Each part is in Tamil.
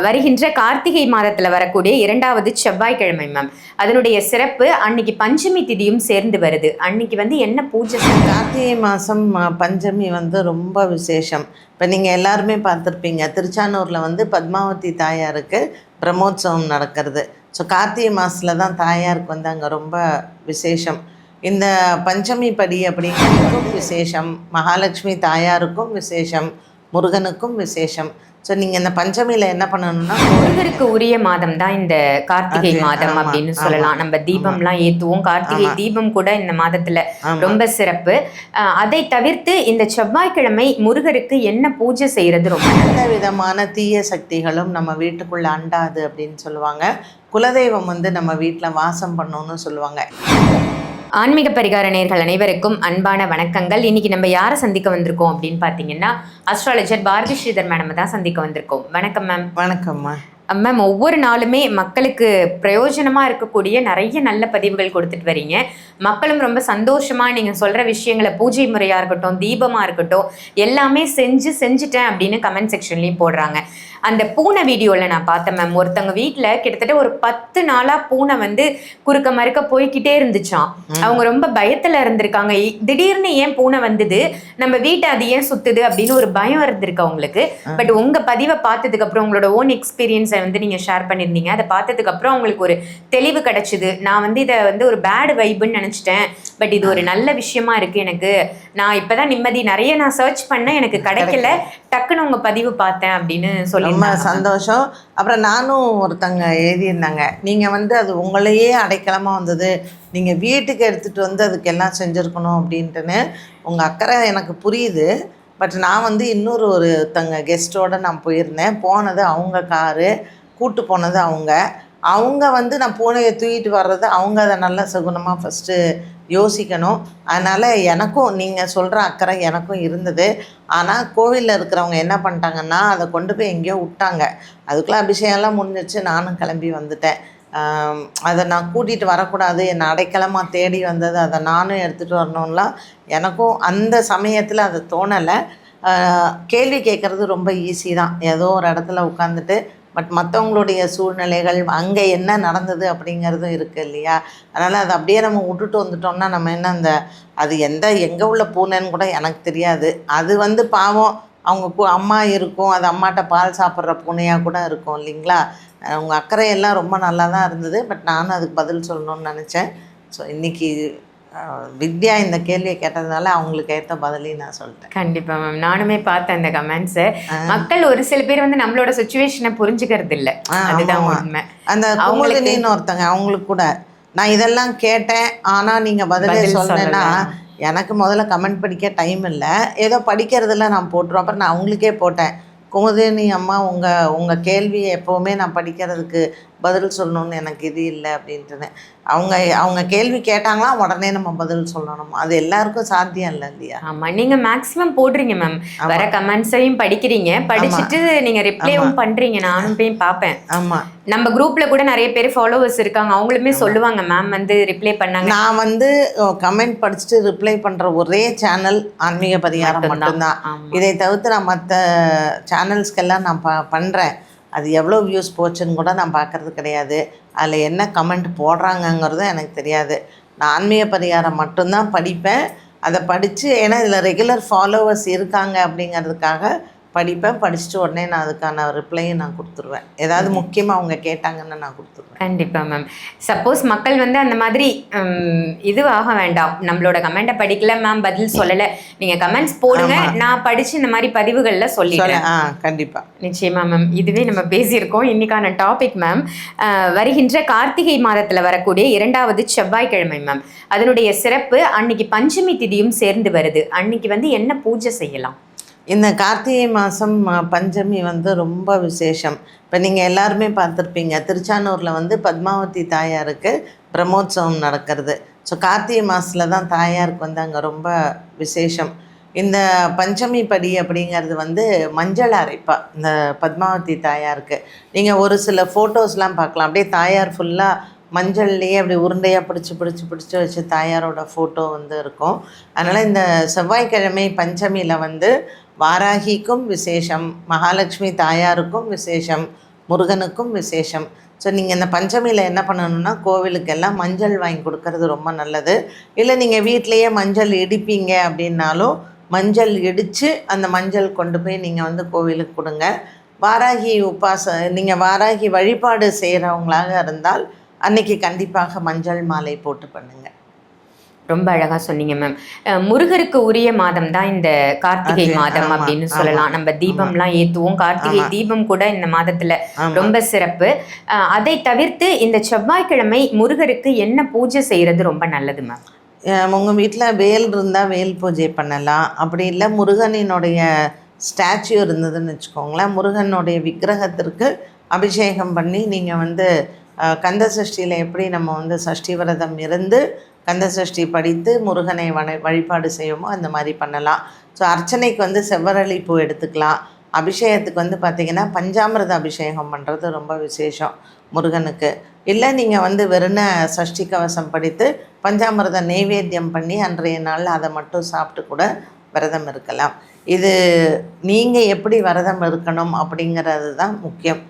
வருகின்ற கார்த்திகை மாதத்துல வரக்கூடிய 2வது செவ்வாய்க்கிழமை மேம். அதனுடைய சிறப்பு அன்னைக்கு பஞ்சமி திதியும் சேர்ந்து வருது. அன்னைக்கு என்ன பூஜை? கார்த்திகை மாதம் பஞ்சமி ரொம்ப விசேஷம். இப்போ நீங்கள் எல்லாருமே பார்த்துருப்பீங்க, திருச்சானூரில் பத்மாவதி தாயாருக்கு பிரம்மோற்சவம் நடக்கிறது. ஸோ கார்த்திகை மாதத்தில் தான் தாயாருக்கு அங்கே ரொம்ப விசேஷம். இந்த பஞ்சமி படி அப்படிங்கிறதுக்கும் விசேஷம், மகாலட்சுமி தாயாருக்கும் விசேஷம், முருகனுக்கும் விசேஷம். ஸோ நீங்கள் இந்த பஞ்சமியில் என்ன பண்ணணும்னா, முருகருக்கு உரிய மாதம் தான் இந்த கார்த்திகை மாதம் அப்படின்னு சொல்லலாம். நம்ம தீபம்லாம் ஏற்றுவோம். கார்த்திகை தீபம் கூட இந்த மாதத்தில் ரொம்ப சிறப்பு. அதை தவிர்த்து இந்த செவ்வாய்க்கிழமை முருகருக்கு என்ன பூஜை செய்கிறது? ரொம்ப எந்த விதமான தீய சக்திகளும் நம்ம வீட்டுக்குள்ளே அண்டாது அப்படின்னு சொல்லுவாங்க. குலதெய்வம் நம்ம வீட்டில் வாசம் பண்ணணும்னு சொல்லுவாங்க. ஆன்மீக பரிகார நேயர்கள் அனைவருக்கும் அன்பான வணக்கங்கள். இன்னைக்கு நம்ம யாரை சந்திக்க வந்திருக்கோம் அப்படின்னு பார்த்தீங்கன்னா, அஸ்ட்ராலஜர் பாரதி ஸ்ரீதர் மேடம் தான் சந்திக்க வந்திருக்கோம். வணக்கம் மேம். வணக்கம்மா மேம். ஒவ்வொரு நாளுமே மக்களுக்கு பிரயோஜனமாக இருக்கக்கூடிய நிறைய நல்ல பதிவுகள் கொடுத்துட்டு வரீங்க. மக்களும் ரொம்ப சந்தோஷமாக நீங்கள் சொல்கிற விஷயங்களை, பூஜை முறையாக இருக்கட்டும், தீபமாக இருக்கட்டும், எல்லாமே செஞ்சுட்டேன் அப்படின்னு கமெண்ட் செக்ஷன்லேயும் போடுறாங்க. அந்த பூனை வீடியோவில் நான் பார்த்தேன் மேம். ஒருத்தவங்க வீட்டில் கிட்டத்தட்ட ஒரு 10 நாளாக பூனை குறுக்க மறுக்க போய்கிட்டே இருந்துச்சான். அவங்க ரொம்ப பயத்தில் இருந்திருக்காங்க. திடீர்னு ஏன் பூனை வந்தது, நம்ம வீட்டை அது ஏன் சுத்துது அப்படின்னு ஒரு பயம் இருந்திருக்கு அவங்களுக்கு. பட் உங்கள் பதிவை பார்த்ததுக்கப்புறம் உங்களோட ஓன் எக்ஸ்பீரியன்ஸை நீங்கள் ஷேர் பண்ணியிருந்தீங்க. அதை பார்த்ததுக்கப்புறம் அவங்களுக்கு ஒரு தெளிவு கிடைச்சிது. நான் இதை ஒரு பேட் வைப்புன்னு நினச்சிட்டேன், பட் இது ஒரு நல்ல விஷயமா இருக்குது எனக்கு. நான் இப்போ தான் நிம்மதி. நிறைய நான் சர்ச் பண்ணேன், எனக்கு கிடைக்கல. டக்குன்னு உங்கள் பதிவு பார்த்தேன் அப்படின்னு சொல்லி ரொம்ப சந்தோஷம். அப்புறம் நானும் ஒருத்தங்க எழுதியிருந்தாங்க, நீங்கள் அது உங்களையே அடைக்கலமாக வந்தது, நீங்கள் வீட்டுக்கு எடுத்துகிட்டு அதுக்கெல்லாம் செஞ்சுருக்கணும் அப்படின்ட்டுன்னு. உங்கள் அக்கறை எனக்கு புரியுது. பட் நான் இன்னொரு ஒருத்தங்க கெஸ்ட்டோடு நான் போயிருந்தேன். போனது அவங்க காரு, கூட்டு போனது அவங்க நான் பூனையை தூக்கிட்டு வர்றது அவங்க அதை நல்ல சகுனமாக ஃபஸ்ட்டு யோசிக்கணும். அதனால் எனக்கும் நீங்கள் சொல்கிற அக்கறை எனக்கும் இருந்தது. ஆனால் கோவிலில் இருக்கிறவங்க என்ன பண்ணிட்டாங்கன்னா, அதை கொண்டு போய் எங்கேயோ விட்டாங்க. அதுக்குள்ளே அபிஷேகம்லாம் முடிஞ்சிச்சு. நானும் கிளம்பி வந்துட்டேன். அதை நான் கூட்டிகிட்டு வரக்கூடாது, என்னை அடைக்கலமாக தேடி வந்தது, அதை நானும் எடுத்துகிட்டு வரணும்லாம் எனக்கும் அந்த சமயத்தில் அது தோணலை. கேள்வி கேட்குறது ரொம்ப ஈஸி தான், ஏதோ ஒரு இடத்துல உட்காந்துட்டு. பட் மற்றவங்களுடைய சூழ்நிலைகள், அங்கே என்ன நடந்தது அப்படிங்கிறதும் இருக்குது இல்லையா? அதனால் அதை அப்படியே நம்ம விட்டுட்டு வந்துட்டோம்னா நம்ம என்ன அது எங்கே உள்ள பூனைன்னு கூட எனக்கு தெரியாது. அது பாவம் அவங்க அம்மா இருக்கும், அது அம்மாட்ட பால் சாப்பிட்ற பூனையாக கூட இருக்கும் இல்லைங்களா? உங்கள் அக்கறையெல்லாம் ரொம்ப நல்லா தான் இருந்தது. பட் நானும் அதுக்கு பதில் சொல்லணும்னு நினச்சேன். ஸோ இன்றைக்கி வித்யா இந்த கேள்வியை கேட்டதுனால அவங்களுக்கு ஏற்ற பதிலையும் நான் சொல்லிட்டேன். கண்டிப்பா மேம். நானுமே பார்த்தேன் அந்த கமெண்ட்ஸை. மக்கள் ஒரு சில பேர் நம்மளோட சுச்சுவேஷனை புரிஞ்சுக்கிறது இல்லை. அதுதான் உண்மை. அந்த அவங்களுக்கு ஒருத்தங்க, அவங்களுக்கு கூட நான் இதெல்லாம் கேட்டேன், ஆனால் நீங்கள் பதிலே சொன்னேன்னா எனக்கு முதல்ல கமெண்ட் படிக்க டைம் இல்லை. ஏதோ படிக்கிறதுல நான் போட்டுருவோம். அப்புறம் நான் அவங்களுக்கே போட்டேன், குமுதினி அம்மா உங்கள் கேள்வியை எப்போவுமே நான் படிக்கிறதுக்கு பதில் சொல்லணும்னு எனக்கு இது இல்லை அப்படின்ட்டுன்னு. அவங்க கேள்வி கேட்டாங்களா உடனே நம்ம பதில் சொல்லணும். அது எல்லாருக்கும் சாத்தியம் இல்லை இல்லையா? ஆமாம். நீங்கள் மேக்ஸிமம் போடுறீங்க மேம். வர கமெண்ட்ஸையும் படிக்கிறீங்க, படிச்சுட்டு நீங்கள் ரிப்ளைவும் பண்ணுறீங்க. நானும் போய் பார்ப்பேன். ஆமாம். நம்ம குரூப்பில் கூட நிறைய பேர் ஃபாலோவர்ஸ் இருக்காங்க, அவங்களுமே சொல்லுவாங்க மேம் ரிப்ளை பண்ணாங்க. நான் கமெண்ட் படிச்சுட்டு ரிப்ளை பண்ணுற ஒரே சேனல் ஆன்மீக பரிகாரம் மட்டும்தான். இதை தவிர்த்து நான் மற்ற சேனல்ஸ்க்கெல்லாம் நான் பண்ணுறேன். அது எவ்வளோ வியூஸ் போச்சுன்னு கூட நான் பார்க்குறது கிடையாது. அதில் என்ன கமெண்ட் போடுறாங்கங்கிறதும் எனக்கு தெரியாது. நான் ஆன்மீக பரிகாரம் மட்டும்தான் படிப்பேன். அதை படித்து, ஏன்னா இதில் ரெகுலர் ஃபாலோவர்ஸ் இருக்காங்க அப்படிங்கிறதுக்காக படிப்பேன். படிச்சுட்டு உடனே நான் அதுக்கான ரிப்ளையும் நான் கொடுத்துருவேன். ஏதாவது முக்கியமாக அவங்க கேட்டாங்கன்னு நான் கொடுத்துருவேன். கண்டிப்பாக மேம். சப்போஸ் மக்கள் அந்த மாதிரி இது ஆக வேண்டாம், நம்மளோட கமெண்ட்டை படிக்கல மேம், பதில் சொல்லலை, நீங்கள் கமெண்ட்ஸ் போடுங்க, நான் படித்து இந்த மாதிரி பதிவுகளில் சொல்லிடுறேன். கண்டிப்பாக, நிச்சயமா மேம். இதுவே நம்ம பேசியிருக்கோம். இன்னைக்கான டாபிக் மேம், வருகின்ற கார்த்திகை மாதத்தில் வரக்கூடிய 2வது செவ்வாய்க்கிழமை மேம். அதனுடைய சிறப்பு அன்னைக்கு பஞ்சமி திதியும் சேர்ந்து வருது. அன்னைக்கு என்ன பூஜை செய்யலாம்? இந்த கார்த்திகை மாதம் பஞ்சமி ரொம்ப விசேஷம். இப்போ நீங்கள் எல்லாருமே பார்த்துருப்பீங்க, திருச்சானூரில் பத்மாவதி தாயாருக்கு பிரம்மோற்சவம் நடக்கிறது. ஸோ கார்த்திகை மாதத்தில் தான் தாயாருக்கு அங்கே ரொம்ப விசேஷம். இந்த பஞ்சமி படி அப்படிங்கிறது மஞ்சள் அரைப்பா இந்த பத்மாவதி தாயாருக்கு. நீங்கள் ஒரு சில ஃபோட்டோஸ்லாம் பார்க்கலாம், அப்படியே தாயார் ஃபுல்லாக மஞ்சள்லேயே அப்படி உருண்டையாக பிடிச்சி வச்சு தாயாரோட ஃபோட்டோ இருக்கும். அதனால் இந்த செவ்வாய்க்கிழமை பஞ்சமியில் வாராகிக்கும் விசேஷம், மகாலட்சுமி தாயாருக்கும் விசேஷம், முருகனுக்கும் விசேஷம். ஸோ நீங்கள் இந்த பஞ்சமியில் என்ன பண்ணணும்னா கோவிலுக்கெல்லாம் மஞ்சள் வாங்கி கொடுக்கறது ரொம்ப நல்லது. இல்லை நீங்கள் வீட்டிலையே மஞ்சள் இடிப்பீங்க அப்படின்னாலும் மஞ்சள் இடித்து அந்த மஞ்சள் கொண்டு போய் நீங்கள் வந்து கோவிலுக்கு கொடுங்க. வாராகி நீங்கள் வாராகி வழிபாடு செய்கிறவங்களாக இருந்தால் அன்னைக்கு கண்டிப்பாக மஞ்சள் மாலை போட்டு பண்ணுங்கள். ரொம்ப அழகா சொன்னீங்க மேம். முருகருக்கு உரிய மாதம் தான் இந்த கார்த்திகை மாதம் அப்படின்னு சொல்லலாம். நம்ம தீபம்லாம் ஏத்துவோம். கார்த்திகை தீபம் கூட இந்த மாதத்துல ரொம்ப சிறப்பு. அதை தவிர்த்து இந்த செவ்வாய்க்கிழமை முருகருக்கு என்ன பூஜை செய்யறது ரொம்ப நல்லது மேம்? உங்கள் வீட்டில் வேல் இருந்தால் வேல் பூஜை பண்ணலாம். அப்படி இல்லை முருகனினுடைய ஸ்டாச்சு இருந்ததுன்னு வச்சுக்கோங்களேன், முருகனுடைய விக்கிரகத்திற்கு அபிஷேகம் பண்ணி நீங்கள் வந்து கந்த சஷ்டியில் எப்படி நம்ம வந்து சஷ்டி விரதம் இருந்து கந்த சஷ்டி படித்து முருகனை வழிபாடு செய்வோமோ அந்த மாதிரி பண்ணலாம். ஸோ அர்ச்சனைக்கு வந்து செவ்வரளி பூ எடுத்துக்கலாம். அபிஷேகத்துக்கு வந்து பார்த்திங்கன்னா பஞ்சாமிரத அபிஷேகம் பண்ணுறது ரொம்ப விசேஷம் முருகனுக்கு. இல்லை நீங்கள் வந்து வெறும் சஷ்டி கவசம் படித்து பஞ்சாமிரத நெய்வேத்தியம் பண்ணி அன்றைய நாளில் அதை மட்டும் சாப்பிட்டு கூட விரதம் இருக்கலாம். இது நீங்கள் எப்படி விரதம் இருக்கணும் அப்படிங்கிறது தான் முக்கியம்.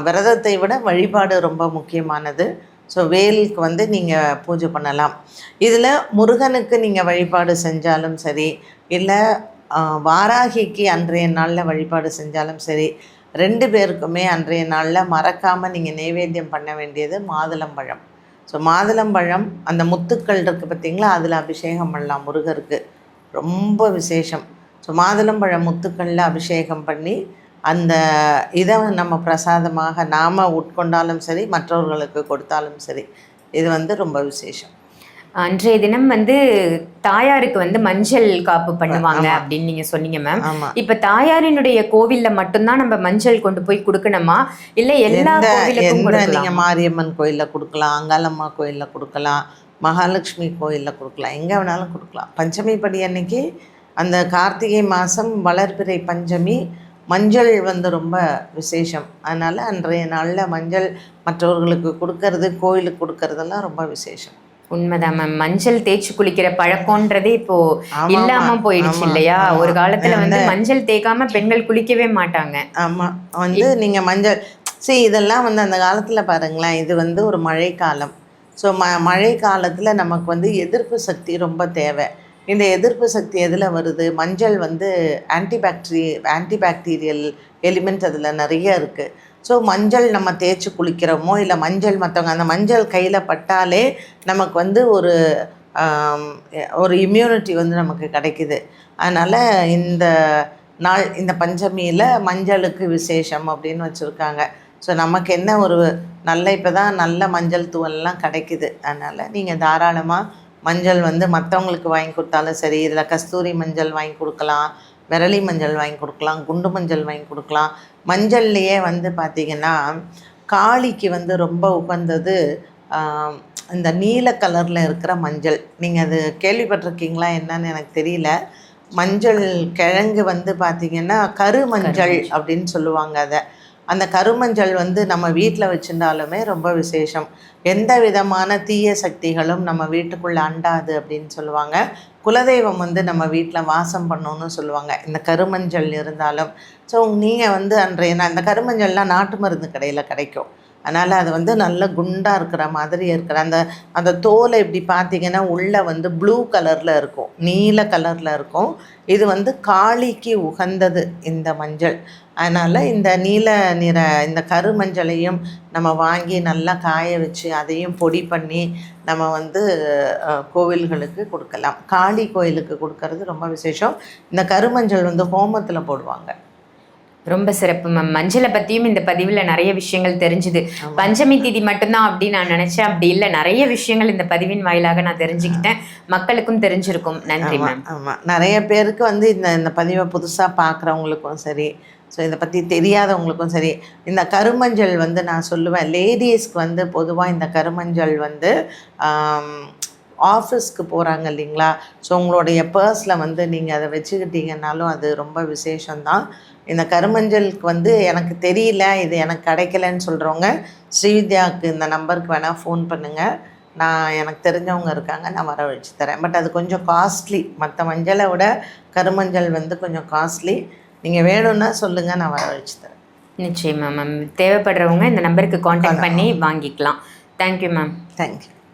விரதத்தை விட வழிபாடு ரொம்ப முக்கியமானது. ஸோ வேலுக்கு வந்து நீங்கள் பூஜை பண்ணலாம். இதில் முருகனுக்கு நீங்கள் வழிபாடு செஞ்சாலும் சரி, இல்லை வாராகிக்கு அன்றைய நாளில் வழிபாடு செஞ்சாலும் சரி, 2 பேருக்குமே அன்றைய நாளில் மறக்காமல் நீங்கள் நைவேத்தியம் பண்ண வேண்டியது மாதுளம்பழம். ஸோ மாதுளம்பழம் அந்த முத்துக்கள் இருக்குது பார்த்திங்களா, அதில் அபிஷேகம் பண்ணலாம் முருகருக்கு, ரொம்ப விசேஷம். ஸோ மாதுளம்பழம் முத்துக்களில் அபிஷேகம் பண்ணி அந்த இதை நம்ம பிரசாதமாக நாம் உட்கொண்டாலும் சரி, மற்றவர்களுக்கு கொடுத்தாலும் சரி, இது வந்து ரொம்ப விசேஷம். அன்றைய தினம் வந்து தாயாருக்கு வந்து மஞ்சள் காப்பு பண்ணுவாங்க அப்படின்னு நீங்க சொன்னீங்க மேம். இப்ப தாயாரினுடைய கோவில்ல மட்டும்தான் நம்ம மஞ்சள் கொண்டு போய் கொடுக்கணுமா, இல்ல எல்லா கோவிலுக்கும் கொடுக்கலாம்? நீங்க மாரியம்மன் கோயில்ல கொடுக்கலாம், அங்காளம்மா கோயில்ல கொடுக்கலாம், மகாலட்சுமி கோயில்ல கொடுக்கலாம், எங்க வேணாலும் கொடுக்கலாம். பஞ்சமி படி அன்னைக்கு அந்த கார்த்திகை மாதம் வளர்பிறை பஞ்சமி மஞ்சள் வந்து ரொம்ப விசேஷம். அதனால் அன்றைய நாளில் மஞ்சள் மற்றவர்களுக்கு கொடுக்கறது, கோயிலுக்கு கொடுக்கறதெல்லாம் ரொம்ப விசேஷம். உண்மைதான் மேம். மஞ்சள் தேய்ச்சி குளிக்கிற பழக்கம்ன்றதே இப்போ இல்லாம போயிடுச்சு இல்லையா? ஒரு காலத்துல வந்து மஞ்சள் தேய்க்காம பெண்கள் குளிக்கவே மாட்டாங்க. ஆமா, வந்து நீங்க மஞ்சள் இதெல்லாம் வந்து அந்த காலத்துல பாருங்களேன், இது வந்து ஒரு மழை காலம். ஸோ மழை காலத்துல நமக்கு வந்து எதிர்ப்பு சக்தி ரொம்ப தேவை. இந்த எதிர்ப்பு சக்தி எதில் வருது? மஞ்சள் வந்து ஆன்டிபாக்டீரியல் எலிமெண்ட் அதில் நிறைய இருக்குது. ஸோ மஞ்சள் நம்ம தேய்ச்சி குளிக்கிறோமோ, இல்லை மஞ்சள் மற்றவங்க அந்த மஞ்சள் கையில் பட்டாலே நமக்கு வந்து ஒரு இம்யூனிட்டி வந்து நமக்கு கிடைக்குது. அதனால் இந்த நாள், இந்த பஞ்சமியில் மஞ்சளுக்கு விசேஷம் அப்படின்னு வச்சுருக்காங்க. ஸோ நமக்கு என்ன ஒரு நல்ல இப்போ தான் நல்ல மஞ்சள் தூவல்லாம் கிடைக்குது. அதனால் நீங்கள் தாராளமாக மஞ்சள் வந்து மற்றவங்களுக்கு வாங்கி கொடுத்தாலும் சரி, இதில் கஸ்தூரி மஞ்சள் வாங்கி கொடுக்கலாம், விரலி மஞ்சள் வாங்கி கொடுக்கலாம், குண்டு மஞ்சள் வாங்கி கொடுக்கலாம். மஞ்சள்லையே வந்து பார்த்திங்கன்னா காளிக்கு வந்து ரொம்ப உகந்தது இந்த நீல கலரில் இருக்கிற மஞ்சள். நீங்கள் அது கேள்விப்பட்டிருக்கீங்களா என்னன்னு எனக்கு தெரியல. மஞ்சள் கிழங்கு வந்து பார்த்திங்கன்னா கருமஞ்சள் அப்படின்னு சொல்லுவாங்க. அந்த கருமஞ்சள் வந்து நம்ம வீட்டில் வச்சுருந்தாலுமே ரொம்ப விசேஷம். எந்த விதமான தீய சக்திகளும் நம்ம வீட்டுக்குள்ளே அண்டாது அப்படின்னு சொல்லுவாங்க. குலதெய்வம் வந்து நம்ம வீட்டில் வாசம் பண்ணணும்னு சொல்லுவாங்க இந்த கருமஞ்சள் இருந்தாலும். ஸோ நீங்கள் வந்து அந்த கருமஞ்சள்லாம் நாட்டு மருந்து கடையில் கிடைக்கும். அதனால் அது வந்து நல்ல குண்டாக இருக்கிற மாதிரி இருக்கிற அந்த தோலை இப்படி பார்த்திங்கன்னா உள்ளே வந்து ப்ளூ கலரில் இருக்கும், நீல கலரில் இருக்கும். இது வந்து காளிக்கு உகந்தது இந்த மஞ்சள். அதனால் இந்த நீல நிற இந்த கருமஞ்சளையும் நம்ம வாங்கி நல்லா காய வச்சு அதையும் பொடி பண்ணி நம்ம வந்து கோவில்களுக்கு கொடுக்கலாம். காளி கோயிலுக்கு கொடுக்கறது ரொம்ப விசேஷம். இந்த கருமஞ்சள் வந்து ஹோமத்தில் போடுவாங்க. ரொம்ப சிறப்பு மேம். மஞ்சளை பற்றியும் இந்த பதிவில் நிறைய விஷயங்கள் தெரிஞ்சுது. பஞ்சமி திதி மட்டும்தான் அப்படின்னு நான் நினச்சேன். அப்படி இல்லை, நிறைய விஷயங்கள் இந்த பதிவின் வாயிலாக நான் தெரிஞ்சுக்கிட்டேன், மக்களுக்கும் தெரிஞ்சிருக்கும். நன்றி மேம். ஆமாம், நிறைய பேருக்கு வந்து இந்த பதிவை புதுசாக பார்க்குறவங்களுக்கும் சரி, ஸோ இதை பற்றி தெரியாதவங்களுக்கும் சரி, இந்த கருமஞ்சள் வந்து நான் சொல்லுவேன், லேடிஸ்க்கு வந்து பொதுவாக இந்த கருமஞ்சள் வந்து ஆஃபீஸ்க்கு போகிறாங்க இல்லைங்களா, ஸோ உங்களுடைய பர்ஸில் வந்து நீங்கள் அதை வச்சுக்கிட்டீங்கன்னாலும் அது ரொம்ப விசேஷந்தான். இந்த கருமஞ்சளுக்கு வந்து எனக்கு தெரியல, இது எனக்கு கிடைக்கலன்னு சொல்கிறவங்க ஸ்ரீவித்யாவுக்கு இந்த நம்பருக்கு வேணால் ஃபோன் பண்ணுங்கள். எனக்கு தெரிஞ்சவங்க இருக்காங்க, நான் வர வச்சு தரேன். பட் அது கொஞ்சம் காஸ்ட்லி, மற்ற மஞ்சளை விட கருமஞ்சள் வந்து கொஞ்சம் காஸ்ட்லி. நீங்கள் வேணும்னா சொல்லுங்கள், நான் வர வச்சு தரேன். நிச்சயமா மேம். தேவைப்படுறவங்க இந்த நம்பருக்கு காண்டாக்ட் பண்ணி வாங்கிக்கலாம். Thank you ma'am. தேங்க்யூ.